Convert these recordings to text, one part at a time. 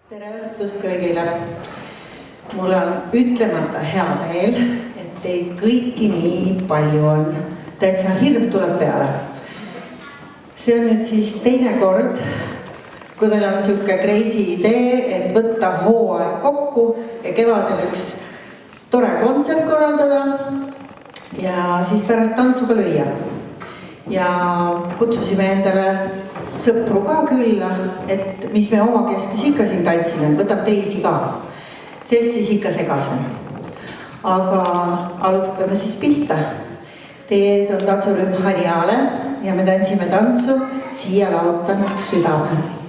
Tere õhtust kõigile. Mul on ütlemata hea meel, et teid kõiki nii palju on. Täitsa hirm tuleb peale. See on nüüd siis teine kord, kui meil on siuke crazy idee, et võtta hooaeg kokku ja kevadel üks tore kontsert korraldada ja siis pärast tantsuga lüüa. Ja kutsusime endale sõpru ka külla, et mis me omakeskis ikka siin tantsime, võtab teisi ka. Seltsis ikka segasem. Aga alustame siis pihta. Teie ees on tantsurühm Harjale ja me tantsime tantsu Siia laotan südame.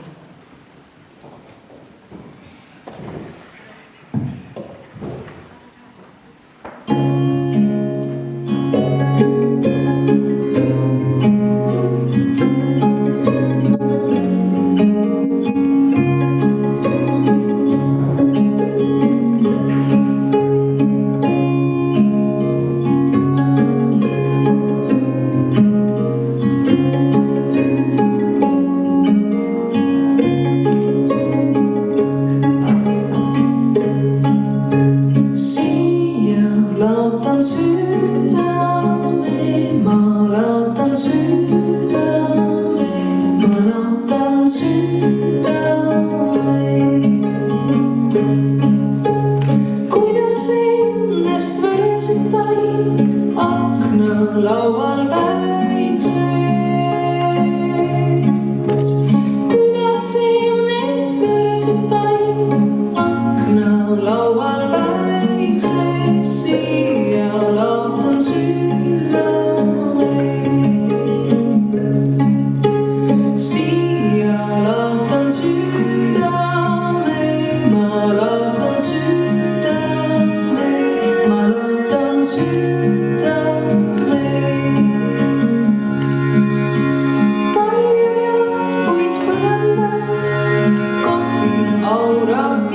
Aura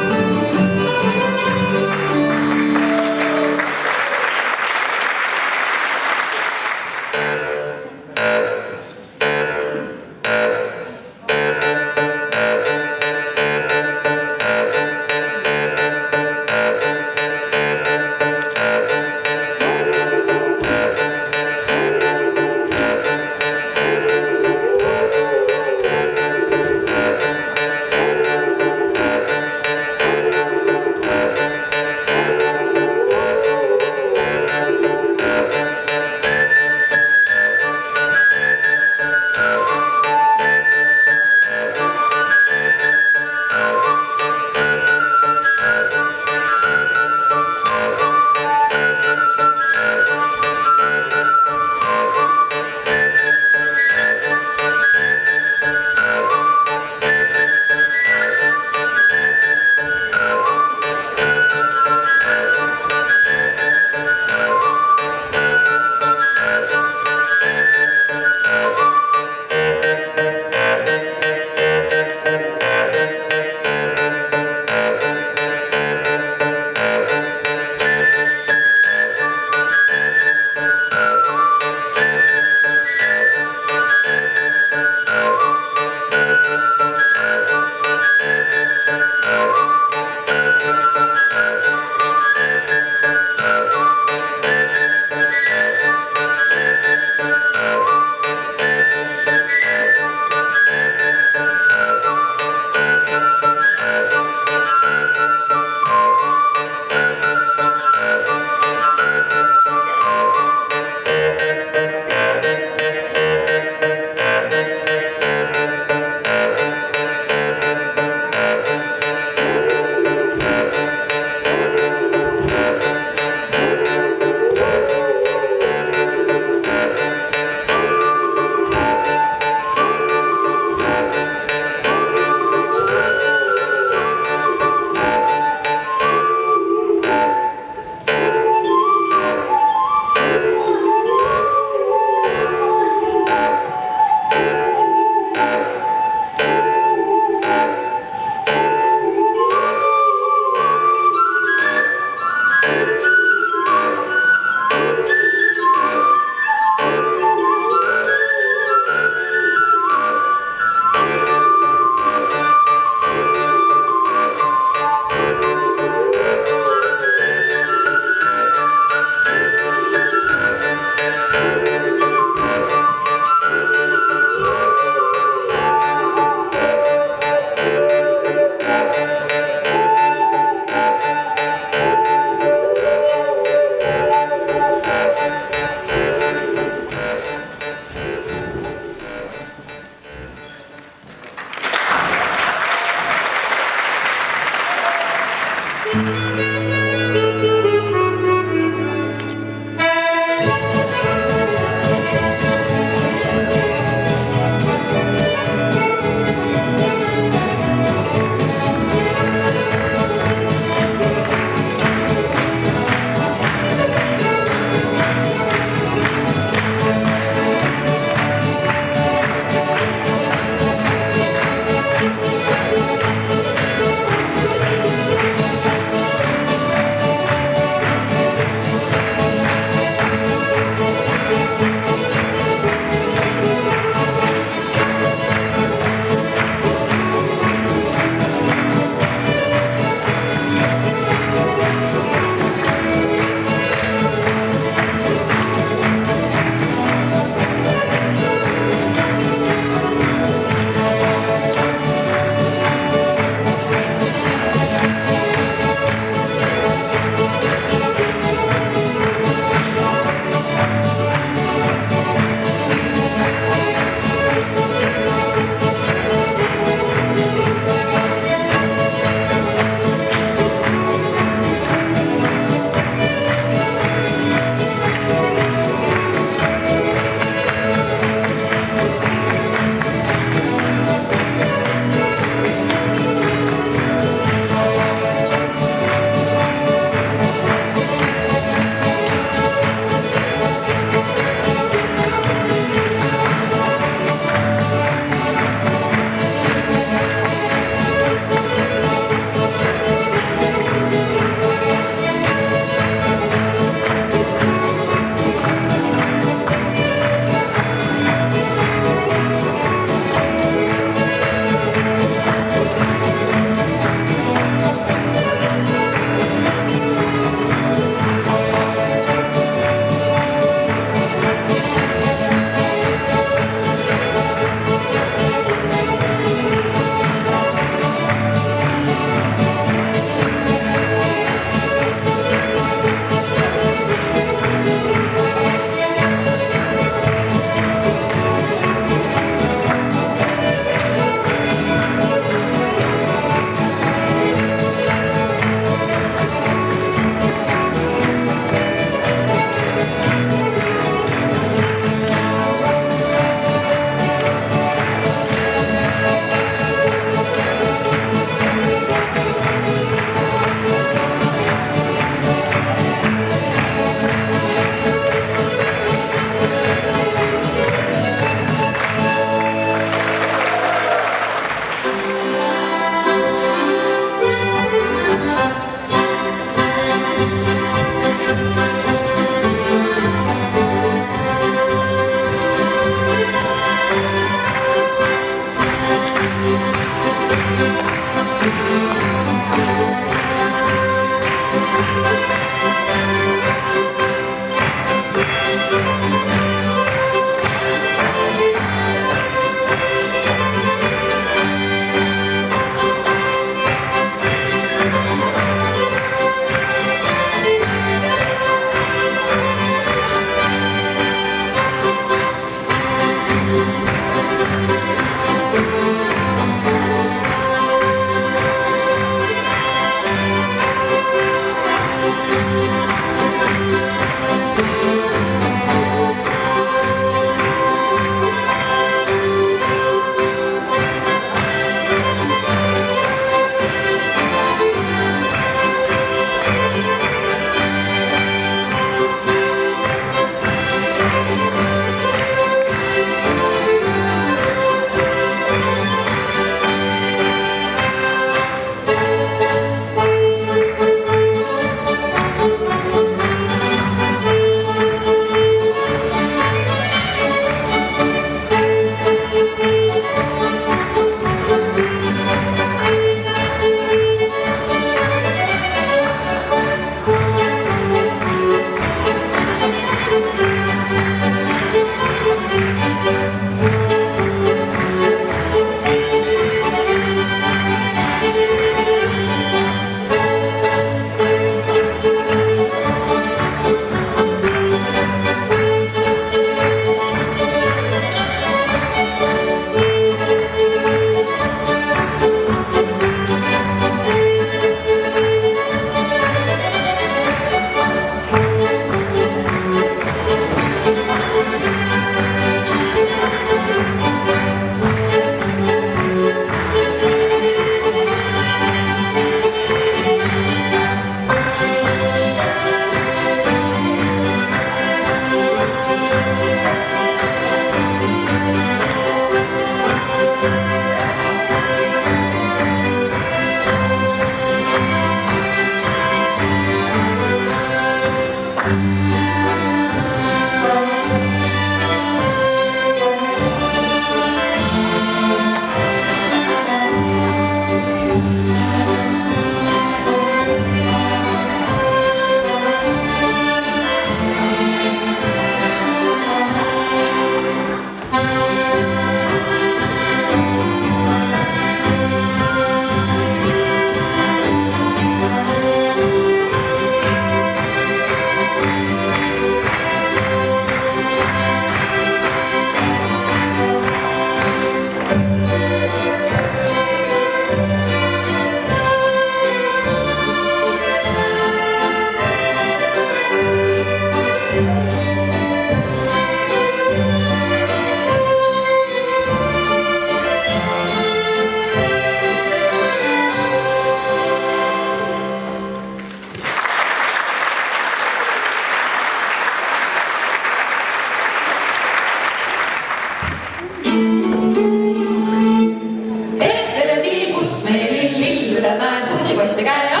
ja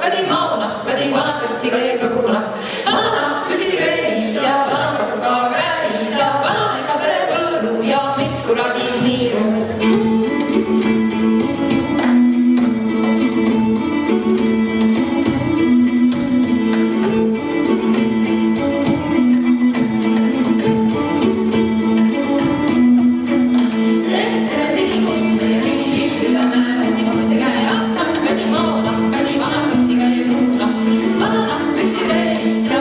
kadi mauna, kadi vana kõrtsiga jäi kuula. Vana püksi reis ja vana kasuga käis ja vana isa pere põõru ja miks kuradi niiru. Ja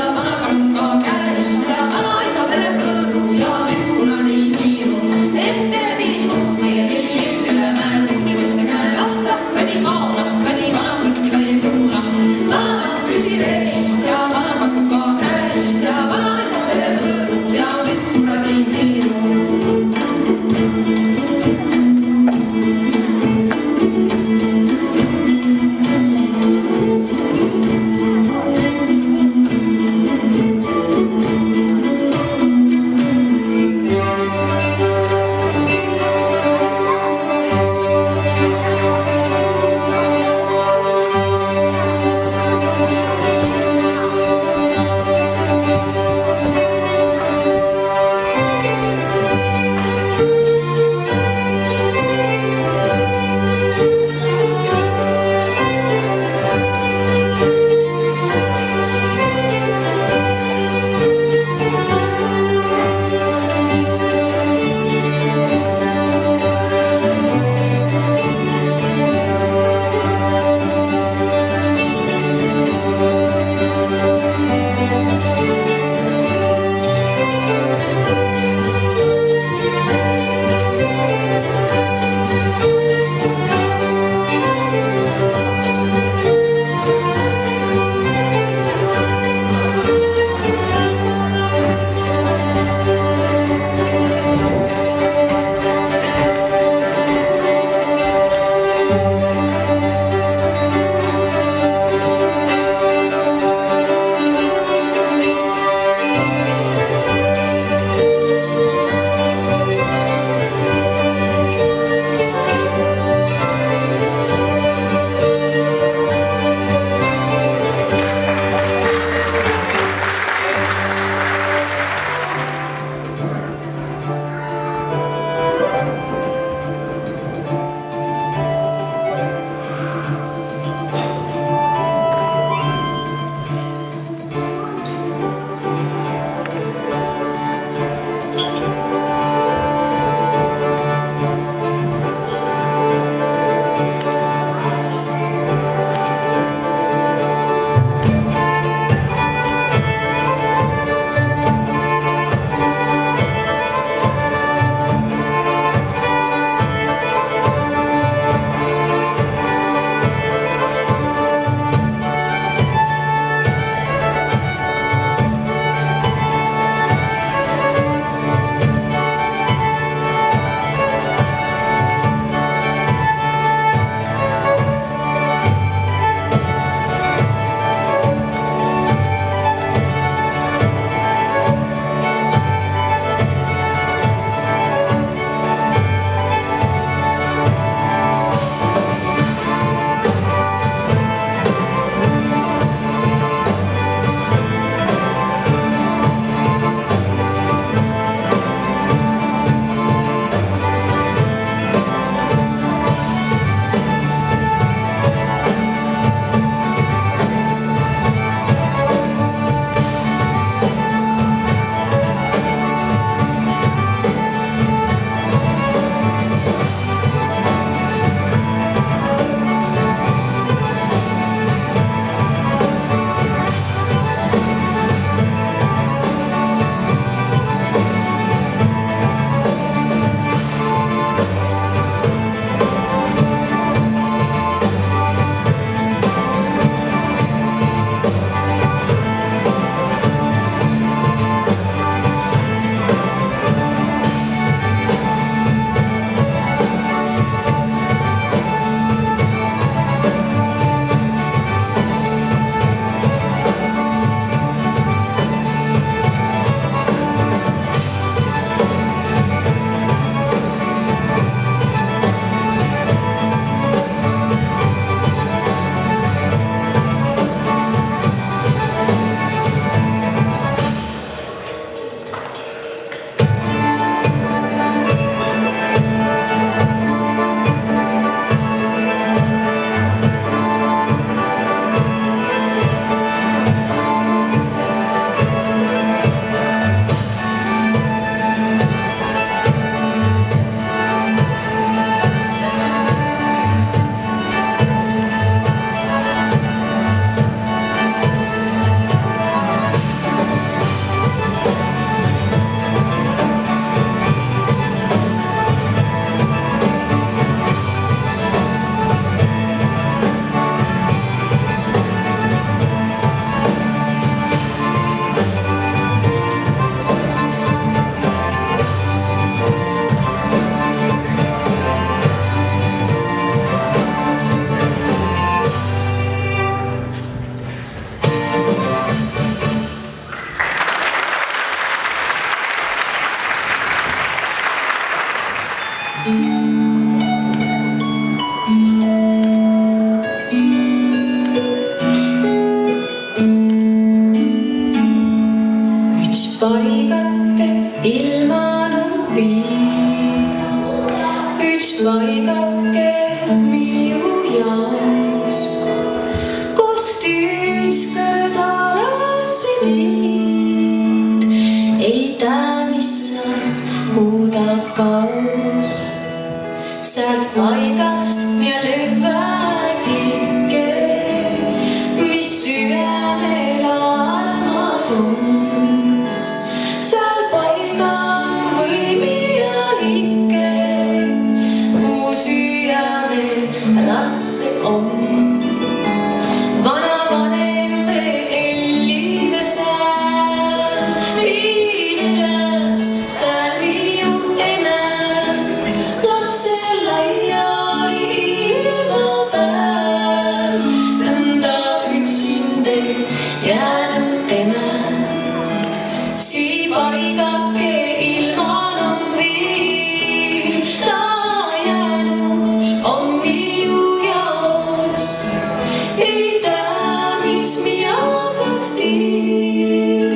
siin,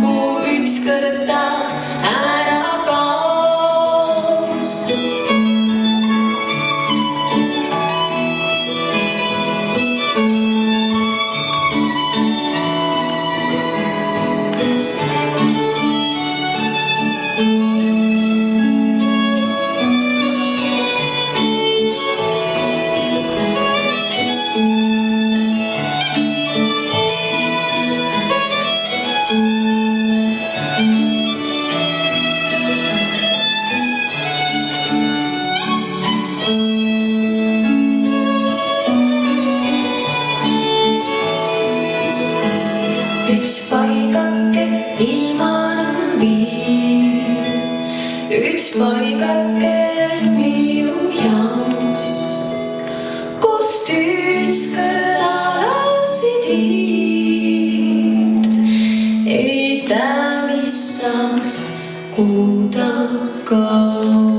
kuhu ükskord ta ära kaos. Üks paigake ilmanen viin, üks paigake minu jaoks, kust ükskord alasid hiid, ei tea, mis saaks, kuhu ta kaos.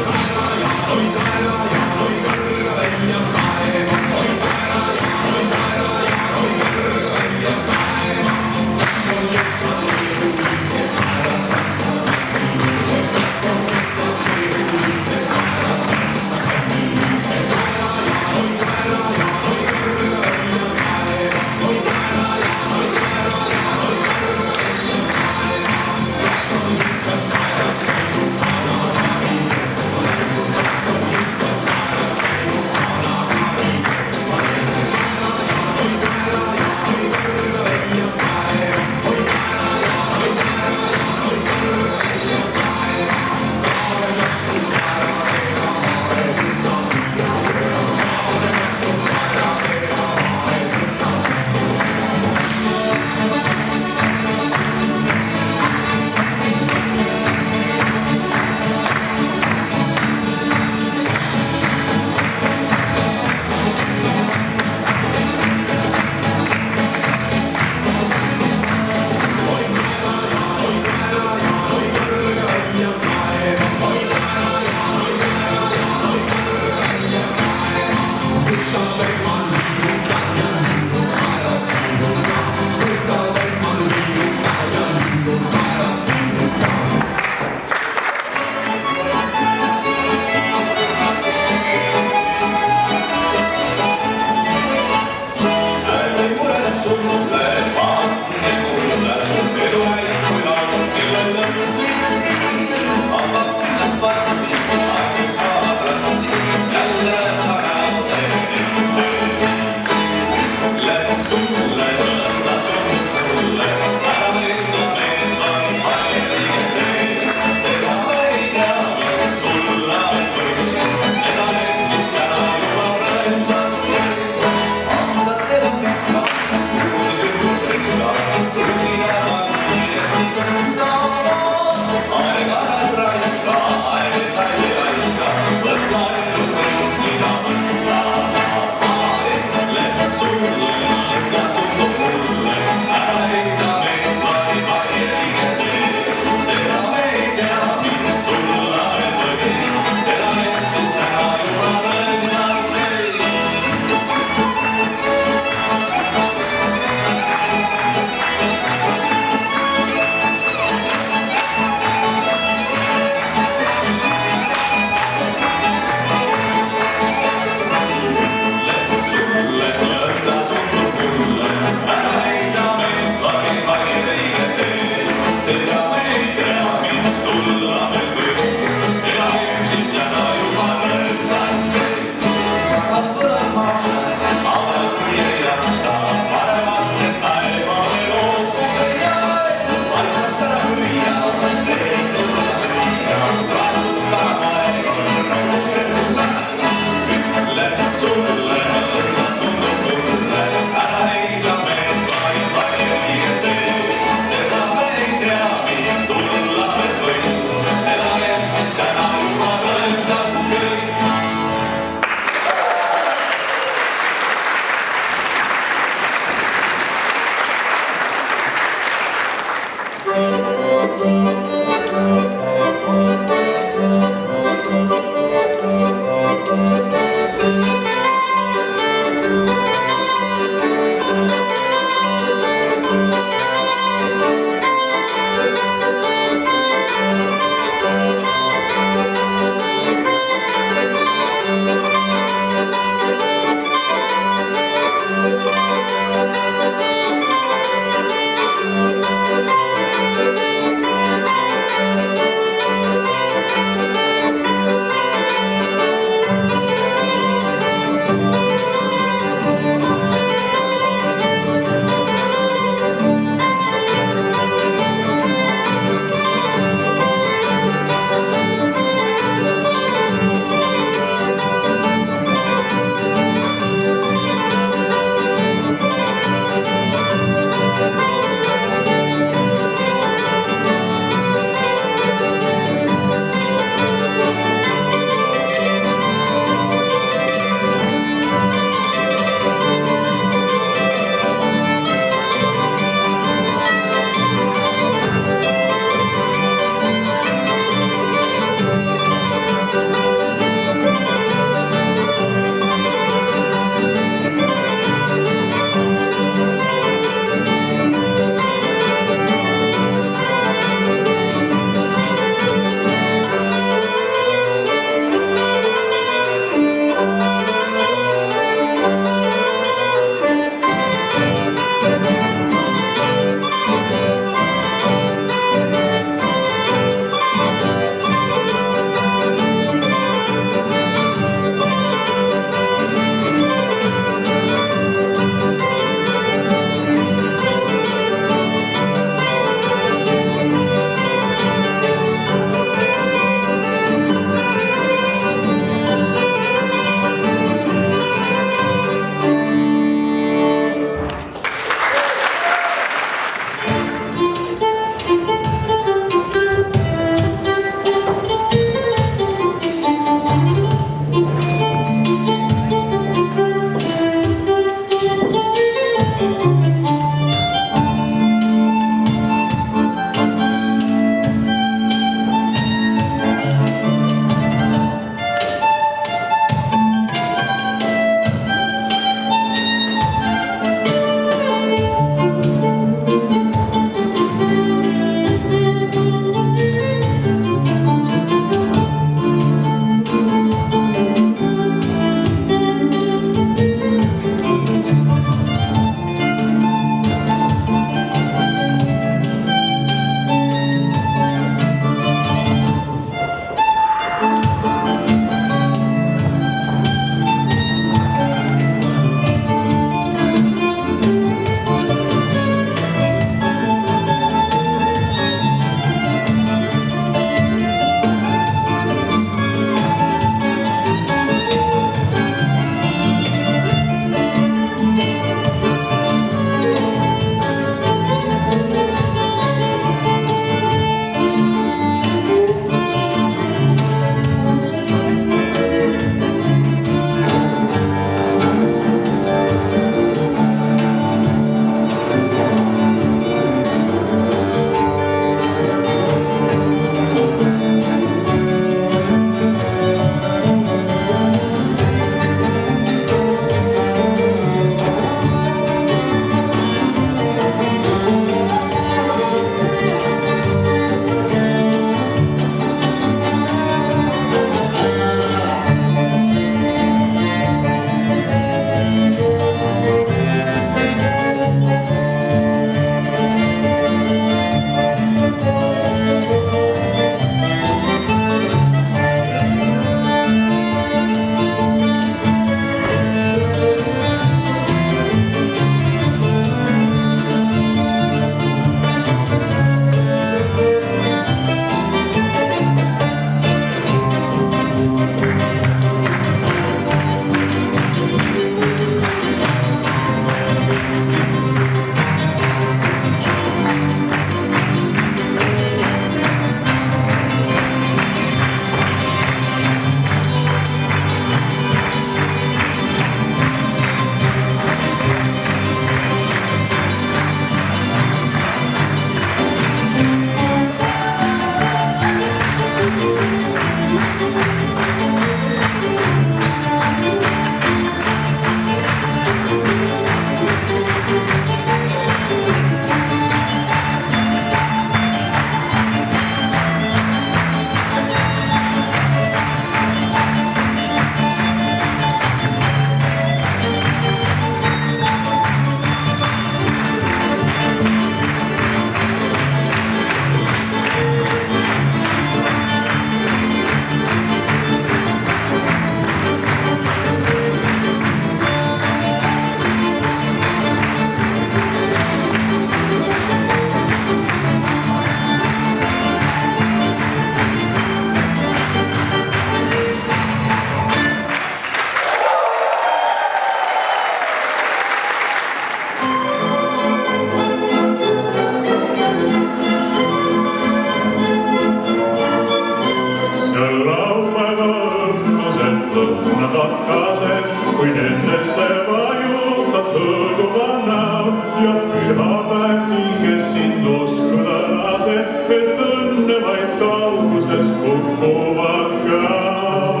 vaikuva näo ja püha päev hinges sind uskuda lase, et õnne vaid kauguses kukuvad käod.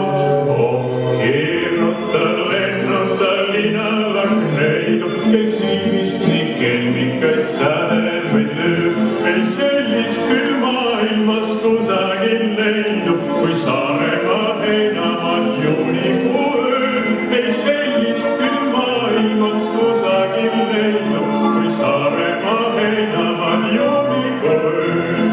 Keeruta, lennuta linalak neidub, kel silmist nii kelmikaid sädemeid lööb. Ei sellist küll maailmas kusagil leidub, kui Saaremaa heinamaal juunikuu ööl. Ei sellist küll maailmas kusagil leidub, kui Saaremaa heinamaal juunikuu ööl.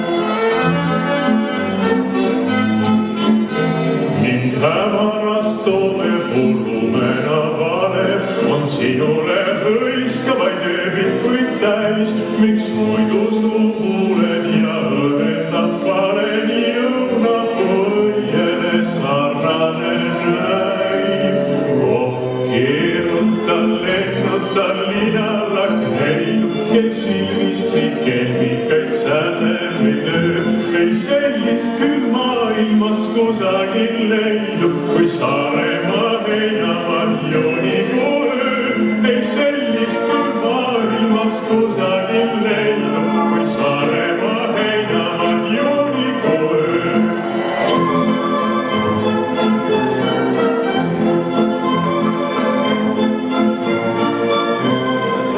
Ning hämaras toome pulumena vanev on sinule hõiskavaid ööbikuid täis, miks muidu suulen ja õhendab pareni õunapõiele sarnane näib. Keeruta, lennuta linalak neidub, kel silmist nii kelmikaid sädemeid lööb. Ei sellist küll maailmas kusagil leidub, kui Saaremaa heinamaal juunikuu ööl. Ei sellist küll maailmas kusagil leidub, kui Saaremaa heinamaal juunikuu ööl.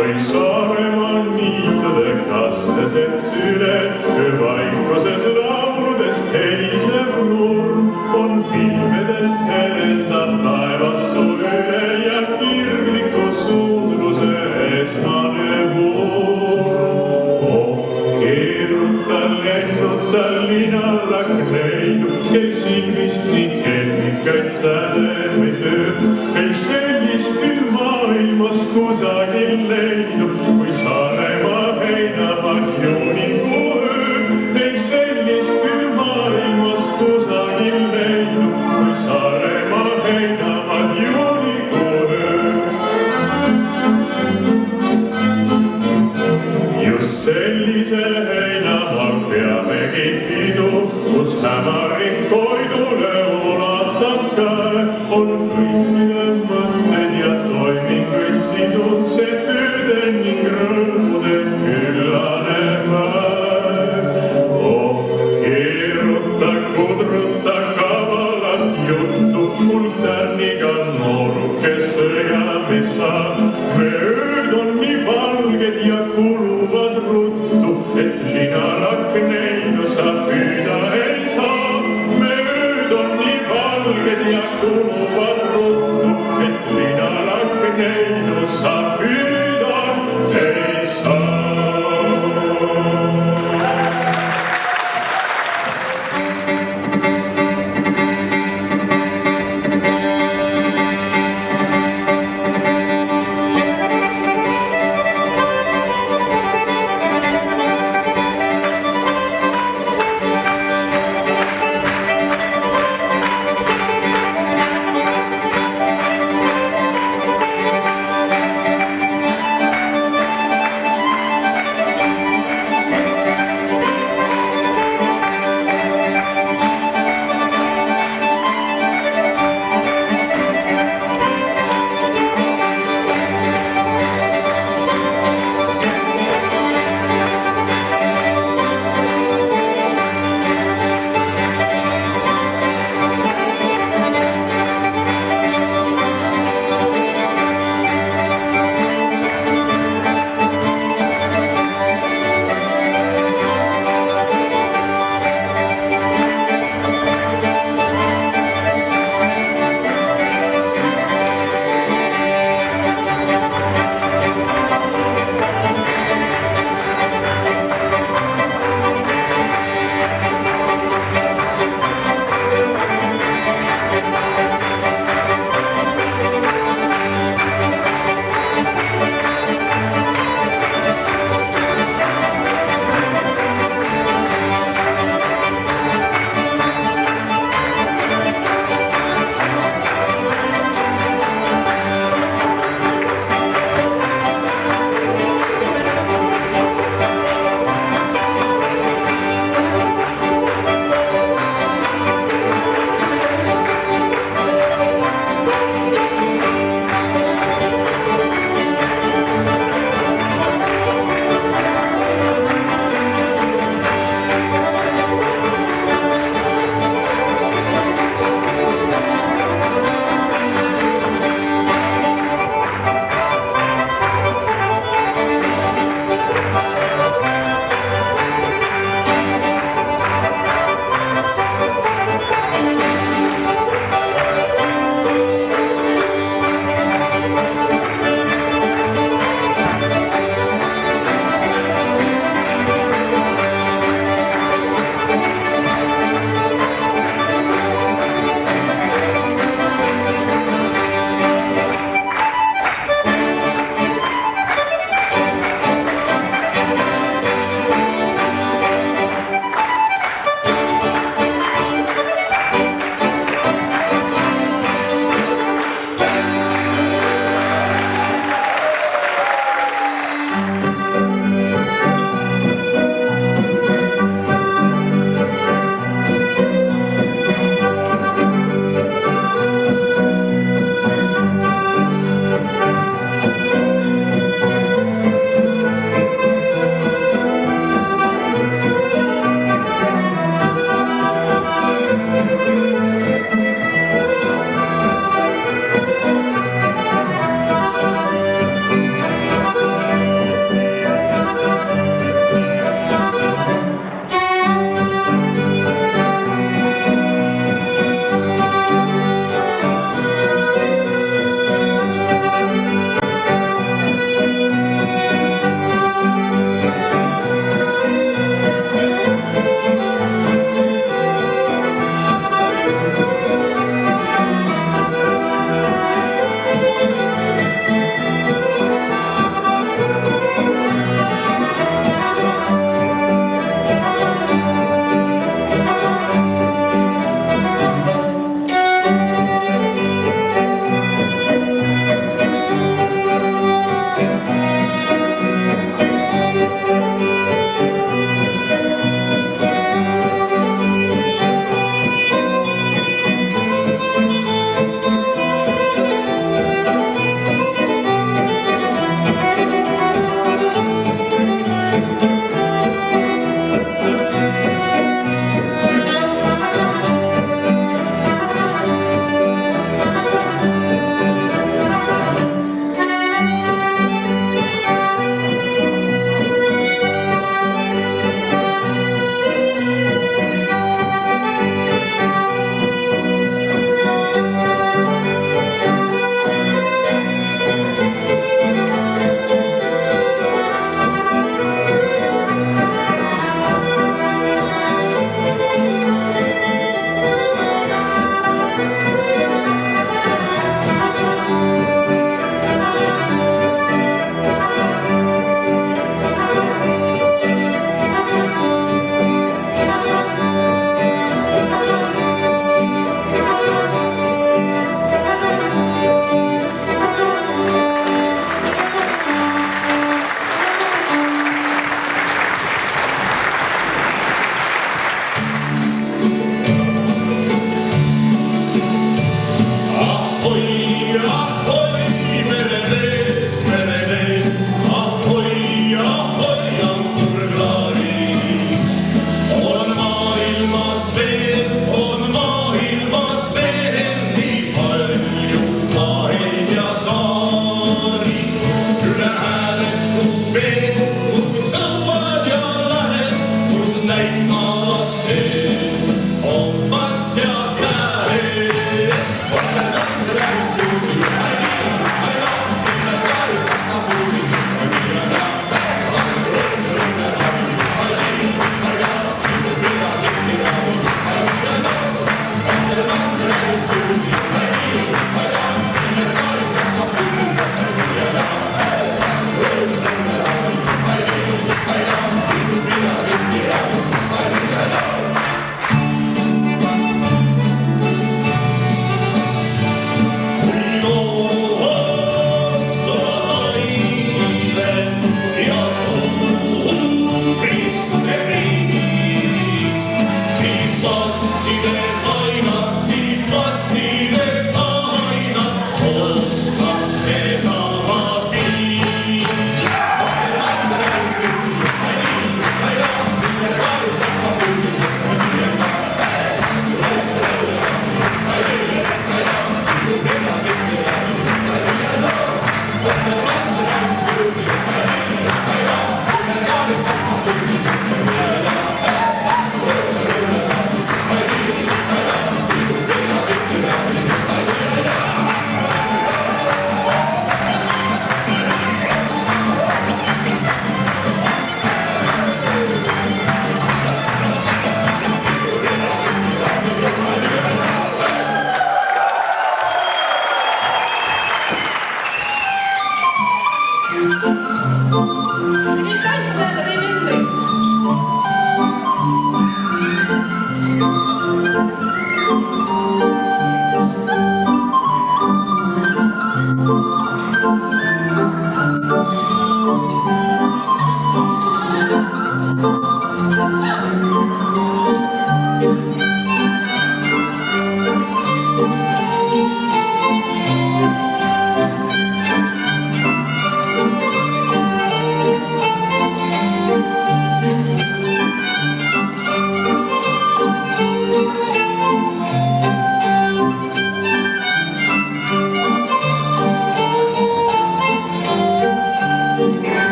Oi Saaremaal niitude kastesed süled, öövaikuses lauludest helisev nurm, on pilvedest helendav taevassu üle ja kirgliku suudluse esmane murm. Keeruta, lennuta linalak neidub, kel silmist nii kelmikaid sädemeid lööb. Ei sellist küll maailmas kusagil leidub, kui Saaremaa heinamaal juunikuu ööl. Ei sellist küll maailmas kusagil leidub, kui Saaremaa heinamaal juunikuu ööl. Just sellisel heinamaal peamegi pidu, kus hämarik koidule ulatab käe. On kõikide mõtted ja toiminguid sinud see tööde ning rõõmude küllane päev. Keeruta, kudruta kavalat juttu, mul tärniga nooruke sõjamees saab. Me ööd on nii valged ja kuluvad ruttu, et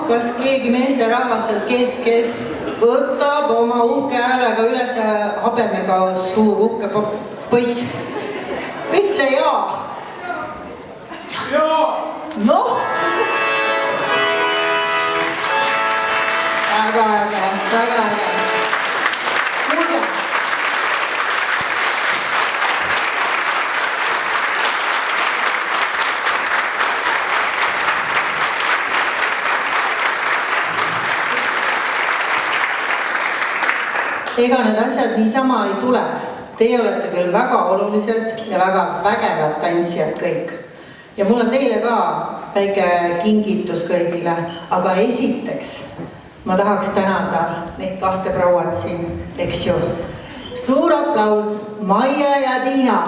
kas keegi meesterahvas sealt keskelt võtab oma uhke häälega üles habemega suur uhke poiss? Ütle jaa. Jaa. Noh. Väga äge, väga äge. Kuulge. Ega need asjad niisama ei tule. Teie olete küll väga olulised ja väga vägevad tantsijad kõik. Ja mul on teile ka väike kingitus kõigile, aga esiteks ma tahaks tänada neid kahte prouad siin, eks ju. Suur aplaus Maie ja Tiina!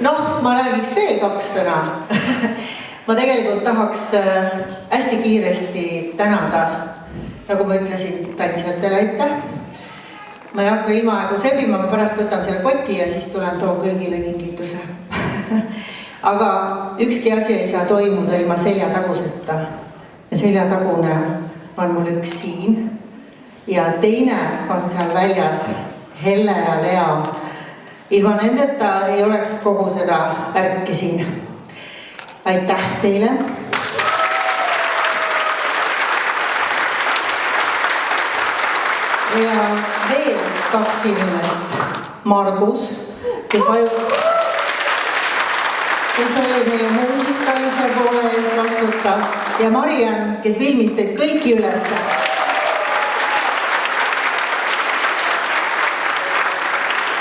Noh, ma räägiks veel 2 sõna. Ma tegelikult tahaks hästi kiiresti tänada, nagu ma ütlesin, tantsijatele aitäh. Ma ei hakka ilma aegu sebima, ma pärast võtan selle koti ja siis tulen toon kõigile kingituse. Aga ükski asi ei saa toimuda ilma seljataguseta. Ja seljatagune on mul üks siin ja teine on seal väljas, Helle ja Lea. Ilma nendeta ei oleks kogu seda värki siin. Aitäh teile. Ja veel 2 inimest. Margus, kes oli meie muusikalise poole eest vastutav. Ja Mariann, kes filmis teid kõiki üles.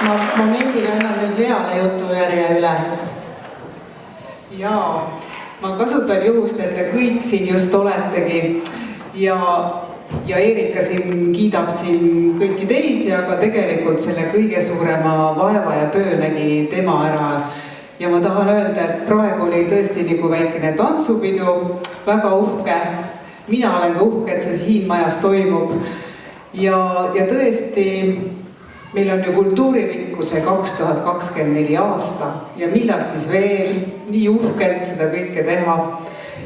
Ma momendil annan nüüd Leale jutujärje üle. Jaa, ma kasutan juhust, et te kõik siin just oletegi ja Eerika siin kiidab siin kõiki teisi, aga tegelikult selle kõige suurema vaeva ja töö nägi tema ära. Ja ma tahan öelda, et praegu oli tõesti nagu väikene tantsupidu, väga uhke. Mina olen uhke, et see siin majas toimub. Ja tõesti, meil on ju kultuuririkkuse 2024 aasta ja millal siis veel nii uhkelt seda kõike teha.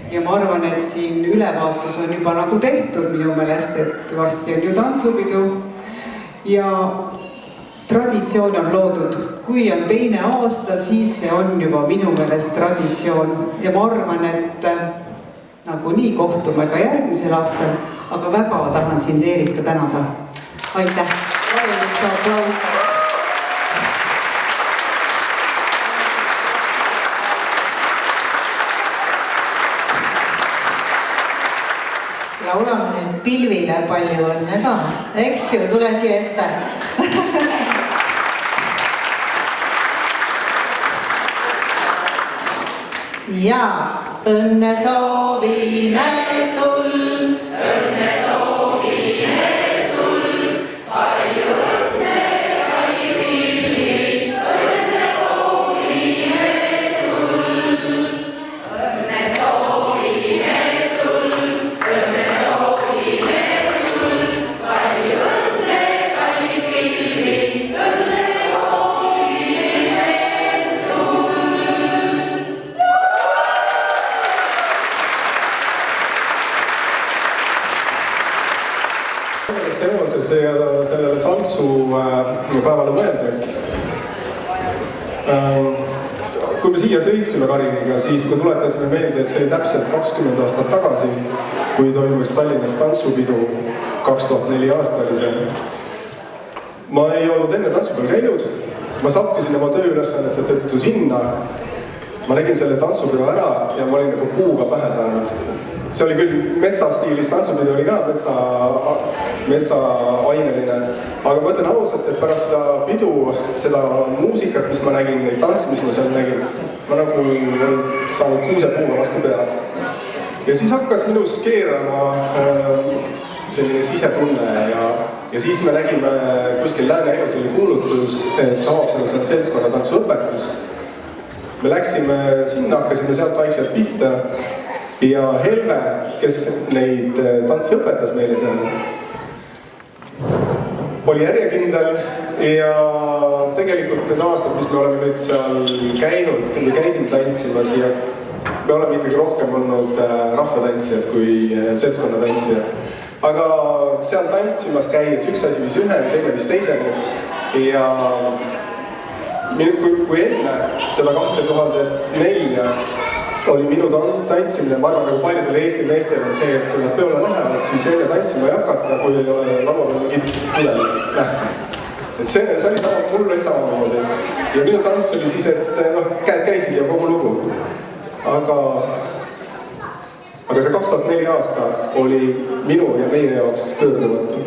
Ja ma arvan, et siin ülevaatus on juba nagu tehtud minu meelest, et varsti on ju tantsupidu. Ja traditsioon on loodud. Kui on 2. aasta, siis see on juba minu meelest traditsioon. Ja ma arvan, et nagu nii kohtume ka järgmisel aastal, aga väga tahan sind Eerika tänada. Aitäh! Üks aplaus. Laulame nüüd Pilvile palju õnne ka. Eks ju, tule siia ette. Ja õnne soovime sul. Õnne soovime sul. Palju õnne, kallis Pilvi. Õnne soovime sul. Õnne soovime sul. Õnne soovime sul. Palju õnne, kallis Pilvi. Õnne soovime sul. Seoses sellele tantsupäevale mõeldes. Kui me siia sõitsime Kariniga, siis kui tuletasime meelde, et see oli täpselt 20 aastat tagasi, kui toimus Tallinnas tantsupidu, 2004 aasta oli see. Ma ei olnud enne tantsupeal käinud, ma sattusin oma tööülesannete tõttu sinna ma nägin selle tantsupeo ära ja ma olin nagu puuga pähe saanud. See oli küll metsastiilis tantsupidu, oli ka metsaaineline, aga ma ütlen ausalt, et pärast seda pidu, seda muusikat, mis ma nägin, neid tantse, mis ma seal nägin, ma nagu saanud kuusepuuga vastu pead. Ja siis hakkas minus keerama selline sisetunne ja siis me nägime kuskil Lääne-Elus oli kuulutus, et Haapsalus on seltskonnatantsuõpetus. Me läksime sinna, hakkasime sealt vaikselt pihta ja Helve, kes neid tantsi õpetas meile seal, oli järjekindel ja tegelikult need aastad, mis me oleme nüüd seal käinud, kui me käisime tantsimas ja me oleme ikkagi rohkem olnud rahvatantsijad kui seltskonnatantsijad. Aga seal tantsimas käies üks asi viis üheni, teine viis teiseni ja kui enne seda 2004 oli minu tantsimine, ma arvan, nagu paljudel Eesti meestel on see, et kui nad peole lähevad, siis enne tantsima ei hakata, kui ei ole laval mingit pudeli nähtud. Et see oli sama, mul oli samamoodi. Ja minu tants oli siis, et käed käisid ja kogu lugu. Aga see 2004 aasta oli minu ja meie jaoks pöördumatu.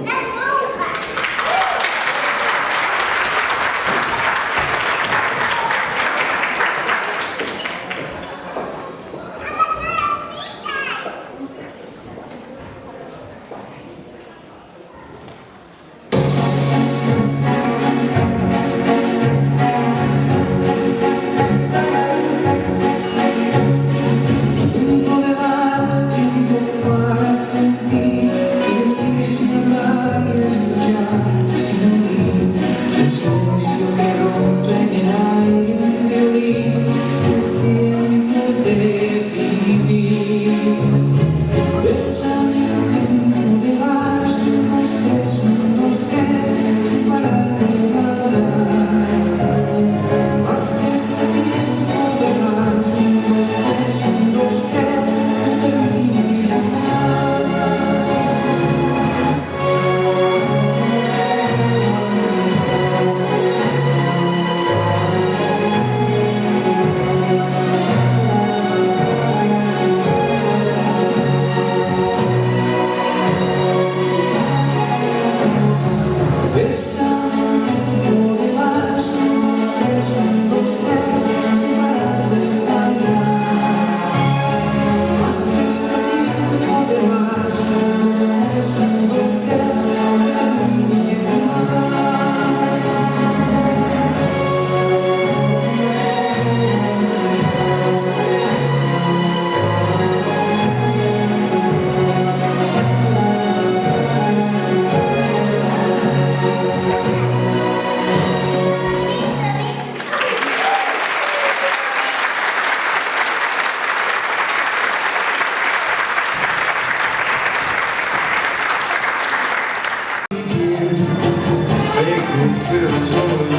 Feel so